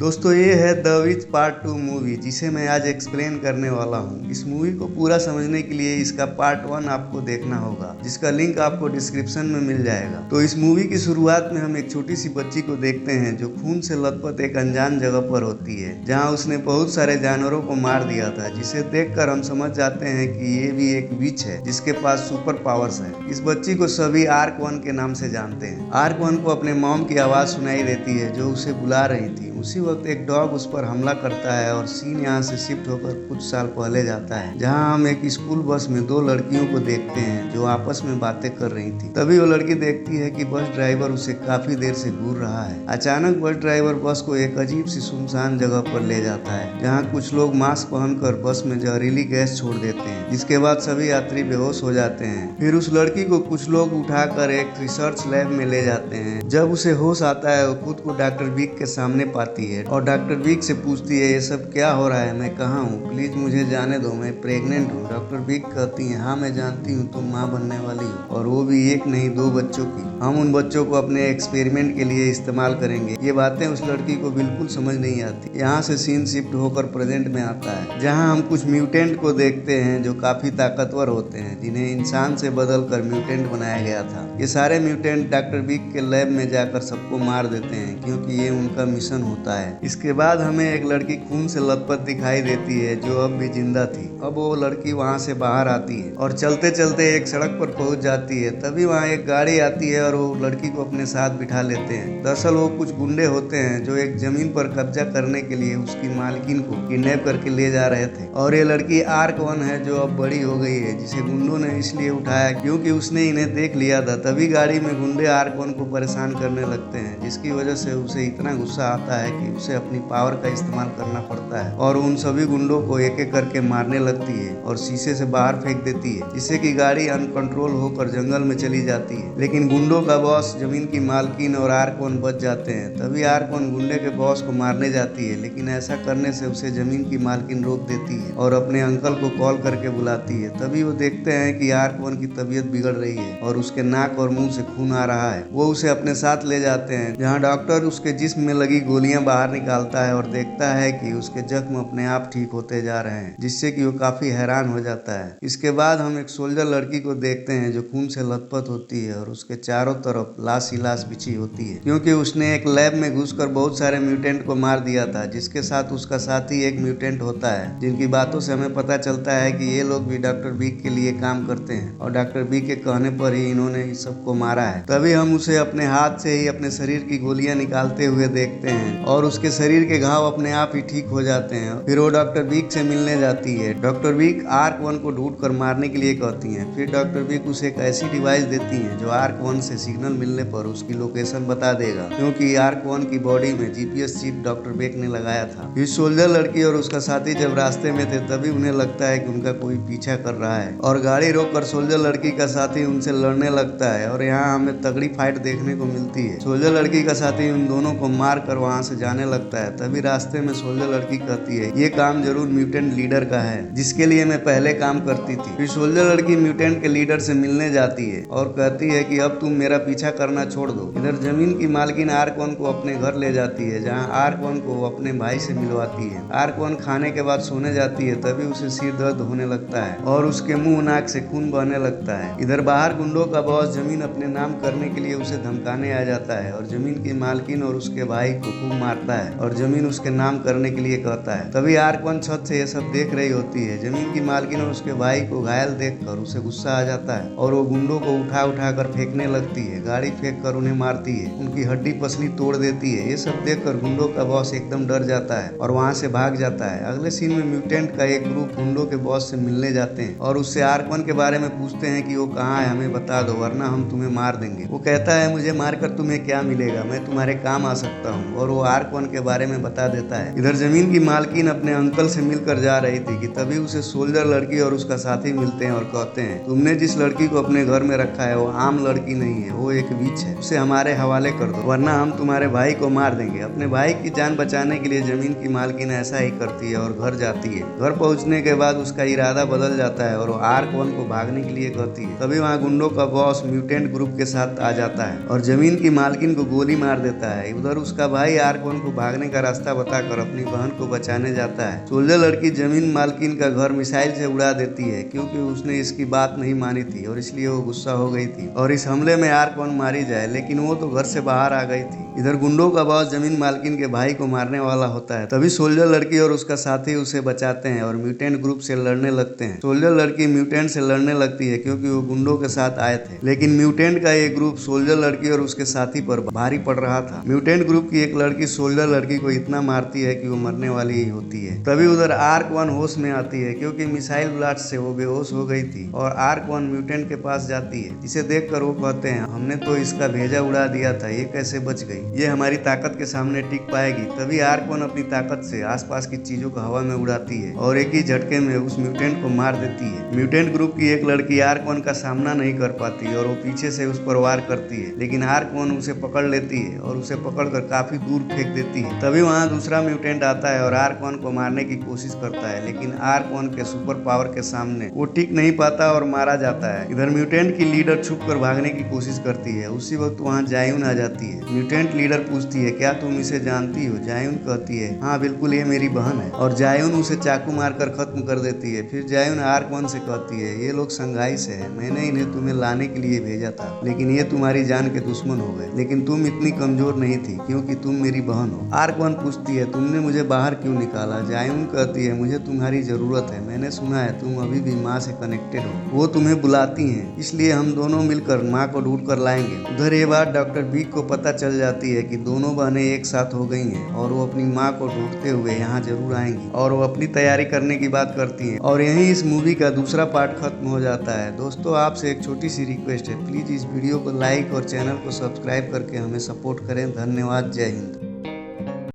दोस्तों ये है द विच पार्ट 2 मूवी जिसे मैं आज एक्सप्लेन करने वाला हूँ। इस मूवी को पूरा समझने के लिए इसका पार्ट 1 आपको देखना होगा, जिसका लिंक आपको डिस्क्रिप्शन में मिल जाएगा। तो इस मूवी की शुरुआत में हम एक छोटी सी बच्ची को देखते हैं जो खून से लथपथ एक अनजान जगह पर होती है, जहाँ उसने बहुत सारे जानवरों को मार दिया था, जिसे देखकर हम समझ जाते हैं कि ये भी एक विच है जिसके पास सुपर पावर्स है। इस बच्ची को सभी आर्क 1 के नाम से जानते हैं। आर्क 1 को अपने मॉम की आवाज सुनाई देती है जो उसे बुला रही थी। उसी वक्त एक डॉग उस पर हमला करता है और सीन यहाँ से शिफ्ट होकर कुछ साल पहले जाता है, जहाँ हम एक स्कूल बस में दो लड़कियों को देखते हैं जो आपस में बातें कर रही थी। तभी वो लड़की देखती है कि बस ड्राइवर उसे काफी देर से घूर रहा है। अचानक बस ड्राइवर बस को एक अजीब सी सुनसान जगह पर ले जाता है, जहाँ कुछ लोग मास्क पहनकर बस में जहरीली गैस छोड़ देते हैं, जिसके बाद सभी यात्री बेहोश हो जाते हैं। फिर उस लड़की को कुछ लोग उठाकर एक रिसर्च लैब में ले जाते हैं। जब उसे होश आता है वो खुद को डॉक्टर विक के सामने पाती है और डॉक्टर विक से पूछती है, ये सब क्या हो रहा है, मैं कहाँ हूँ, प्लीज मुझे जाने दो, मैं प्रेग्नेंट हूँ। डॉक्टर विक कहती है, हाँ मैं जानती हूँ तुम माँ बनने वाली हो, और वो भी एक नहीं 2 बच्चों की। हम उन बच्चों को अपने एक्सपेरिमेंट के लिए इस्तेमाल करेंगे। ये बातें उस लड़की को बिल्कुल समझ नहीं आती। यहाँ से सीन शिफ्ट होकर प्रेजेंट में आता है, जहाँ हम कुछ म्यूटेंट को देखते हैं जो काफी ताकतवर होते हैं, जिन्हें इंसान से बदल कर म्यूटेंट बनाया गया था। ये सारे म्यूटेंट डॉक्टर विक के लैब में जाकर सबको मार देते हैं, क्योंकि ये उनका मिशन होता है। इसके बाद हमें एक लड़की खून से लथपथ दिखाई देती है जो अब भी जिंदा थी। अब वो लड़की वहाँ से बाहर आती है और चलते चलते एक सड़क पर पहुंच जाती है। तभी वहाँ एक गाड़ी आती है और वो लड़की को अपने साथ बिठा लेते हैं। दरअसल वो कुछ गुंडे होते हैं जो एक जमीन पर कब्जा करने के लिए उसकी मालकिन को किडनैप करके ले जा रहे थे। और ये लड़की आर्क 1 है जो अब बड़ी हो गई है, जिसे गुंडों ने इसलिए उठाया क्योंकि उसने इन्हें देख लिया था। तभी गाड़ी में गुंडे आर्क 1 को परेशान करने लगते हैं, जिसकी वजह से उसे इतना गुस्सा आता है कि उसे अपनी पावर का इस्तेमाल करना पड़ता है और उन सभी गुंडों को एक एक करके मारने लगती है और शीशे से बाहर फेंक देती है, जिससे कि गाड़ी अनकंट्रोल होकर जंगल में चली जाती है। लेकिन गुंडों का बॉस, जमीन की मालकिन और आर्क 1 बच जाते हैं। तभी आर्क 1 गुंडे के बॉस को मारने जाती है, लेकिन ऐसा करने से उसे जमीन की मालकिन रोक देती है और अपने अंकल को कॉल करके बुलाती है। तभी वो देखते हैं कि आर्क 1 की तबीयत बिगड़ रही है और उसके नाक और मुंह से खून आ रहा है। वो उसे अपने साथ ले जाते हैं, जहाँ डॉक्टर उसके जिस्म में लगी गोलियां बाहर निकालता है और देखता है कि उसके जख्म अपने आप ठीक होते जा रहे हैं, जिससे कि वो काफी हैरान हो जाता है। इसके बाद हम एक सोल्जर लड़की को देखते हैं जो खून से लथपथ होती है और उसके चारों तरफ लाश ही लाश बिछी होती है, क्योंकि उसने एक लैब में घुसकर बहुत सारे म्यूटेंट को मार दिया था, जिसके साथ उसका साथी एक म्यूटेंट होता है, जिनकी बातों से हमें पता चलता है कि ये लोग भी डॉक्टर विक के लिए काम करते हैं और डॉक्टर विक के कहने पर ही इन्होंने इस सबको मारा है। तभी हम उसे अपने हाथ से ही अपने शरीर की गोलियां निकालते हुए देखते हैं और उसके शरीर के घाव अपने आप ही ठीक हो जाते हैं। फिर वो डॉक्टर विक से मिलने जाती है। डॉक्टर विक आर्क 1 को ढूंढ कर मारने के लिए कहती हैं। फिर डॉक्टर विक उसे एक ऐसी डिवाइस देती हैं जो आर्क 1 से सिग्नल मिलने पर उसकी लोकेशन बता देगा, क्योंकि आर्क 1 की बॉडी में जीपीएस चिप डॉक्टर विक ने लगाया था। फिर सोल्जर लड़की और उसका साथी जब रास्ते में थे, तभी उन्हें लगता है कि उनका कोई पीछा कर रहा है और गाड़ी रोककर सोल्जर लड़की का साथी उनसे लड़ने लगता है और यहाँ हमें तगड़ी फाइट देखने को मिलती है। सोल्जर लड़की का साथी उन दोनों को मार कर वहाँ से जाने लगता है। तभी रास्ते में सोल्जर लड़की कहती है, ये काम जरूर म्यूटेंट लीडर का है जिसके लिए मैं पहले काम करती थी। फिर सोल्जर लड़की म्यूटेंट के लीडर से मिलने जाती है और कहती है कि अब तुम मेरा पीछा करना छोड़ दो। इधर जमीन की मालकिन आर्क 1 को अपने घर ले जाती है, जहाँ आर्क 1 को अपने भाई से मिलवाती है। आर्क 1 खाने के बाद सोने जाती है। तभी उसे सिर दर्द होने लगता है और उसके मुंह नाक से खून बहने लगता है। इधर बाहर गुंडों का बॉस जमीन अपने नाम करने के लिए उसे धमकाने आ जाता है और जमीन की मालकिन और उसके भाई को खूब मारता है और जमीन उसके नाम करने के लिए कहता है। तभी आर्क 1 छत से ये सब देख रही होती है। जमीन की मालकिन और उसके भाई को घायल देखकर उसे गुस्सा आ जाता है और वो गुंडों को उठा उठा कर फेंकने लगती है। गाड़ी फेंक कर उन्हें मारती है, उनकी हड्डी पसली तोड़ देती है। ये सब देखकर गुंडों का बॉस एकदम डर जाता है और वहाँ से भाग जाता है। अगले सीन में म्यूटेंट का एक ग्रुप गुंडों के बॉस से मिलने जाते हैं और उससे आर्क 1 के बारे में पूछते हैं कि वो कहाँ है, हमें बता दो वरना हम तुम्हें मार देंगे। वो कहता है, मुझे मारकर तुम्हें क्या मिलेगा, मैं तुम्हारे काम आ सकता हूँ, और वो आर्क 1 के बारे में बता देता है। इधर जमीन की मालकिन अपने अंकल से मिलकर जा रही थी कि तभी उसे सोल्जर लड़की और उसका साथी मिलते हैं और कहते हैं, तुमने जिस लड़की को अपने घर में रखा है वो आम लड़की नहीं है, वो एक विच है, उसे हमारे हवाले कर दो वरना हम तुम्हारे भाई को मार देंगे। अपने भाई की जान बचाने के लिए जमीन की मालकिन ऐसा ही करती है और घर जाती है। घर पहुंचने के बाद उसका इरादा बदल जाता है और वो आर्क 1 को भागने के लिए कहती है। तभी वहाँ गुंडों का बॉस म्यूटेंट ग्रुप के साथ आ जाता है और जमीन की मालकिन को गोली मार देता है। उधर उसका भाई आर्क आर्क-1 को भागने का रास्ता बताकर अपनी बहन को बचाने जाता है। सोल्जर लड़की जमीन मालकिन का घर मिसाइल से उड़ा देती है क्योंकि उसने इसकी बात नहीं मानी थी और इसलिए वो गुस्सा हो गई थी और इस हमले में आर्क-1 मारी जाए, लेकिन वो तो घर से बाहर आ गई थी। इधर गुंडों का बॉस जमीन मालकिन के भाई को मारने वाला होता है, तभी सोल्जर लड़की और उसका साथी उसे बचाते हैं और म्यूटेंट ग्रुप से लड़ने लगते हैं। सोल्जर लड़की म्यूटेंट से लड़ने लगती है क्योंकि वो गुंडों के साथ आए थे, लेकिन म्यूटेंट का ये ग्रुप सोल्जर लड़की और उसके साथी पर भारी पड़ रहा था। म्यूटेंट ग्रुप की एक लड़की सोल्जर लड़की को इतना मारती है कि वो मरने वाली ही होती है। तभी उधर आर्क-1 होश में आती है क्योंकि मिसाइल ब्लास्ट से वो बेहोश हो गई थी और आर्क-1 म्यूटेंट के पास जाती है, जिसे देखकर वो कहते हैं हमने तो इसका भेजा उड़ा दिया था, ये कैसे बच गई, ये हमारी ताकत के सामने टिक पाएगी। तभी आर्क-1 अपनी ताकत से आसपास की चीजों को हवा में उड़ाती है और एक ही झटके में उस म्यूटेंट को मार देती है। म्यूटेंट ग्रुप की एक लड़की आर्क-1 का सामना नहीं कर पाती और वो पीछे से उस पर वार करती है, लेकिन आर्क-1 उसे पकड़ लेती है और उसे पकड़कर काफी दूर फेंक देती है। तभी वहाँ दूसरा म्यूटेंट आता है और आर्क-1 को मारने की कोशिश करता है, लेकिन आर्क-1 के सुपर पावर के सामने वो टिक नहीं पाता और मारा जाता है। इधर म्यूटेंट की लीडर छुपकर भागने की कोशिश करती है। उसी वक्त वहाँ जायुन आ जाती है। म्यूटेंट लीडर पूछती है क्या तुम इसे जानती हो? जायुन कहती है हाँ बिल्कुल, ये मेरी बहन है, और जायुन उसे चाकू मारकर खत्म कर देती है। फिर जायुन आर्क-1 से कहती है ये लोग संघाई से है, मैंने इन्हें तुम्हें लाने के लिए भेजा था, लेकिन ये तुम्हारी जान के दुश्मन हो गए, लेकिन तुम इतनी कमजोर नहीं थी क्योंकि तुम मेरी बहन हो। आर्क-1 पूछती है तुमने मुझे बाहर क्यों निकाला? जायुन कहती है मुझे तुम्हारी जरूरत है, मैंने सुना है तुम अभी भी माँ से कनेक्टेड हो, वो तुम्हें बुलाती हैं, इसलिए हम दोनों मिलकर माँ को ढूंढ कर लाएंगे। उधर ये बात डॉक्टर बिग को पता चल जाती है कि दोनों बहनें एक साथ हो गई हैं और वो अपनी माँ को ढूंढते हुए यहाँ जरूर आएंगी और वो अपनी तैयारी करने की बात करती हैं। और यहीं इस मूवी का दूसरा पार्ट खत्म हो जाता है। दोस्तों आपसे एक छोटी सी रिक्वेस्ट है, प्लीज इस वीडियो को लाइक और चैनल को सब्सक्राइब करके हमें सपोर्ट करें। धन्यवाद। जय हिंद।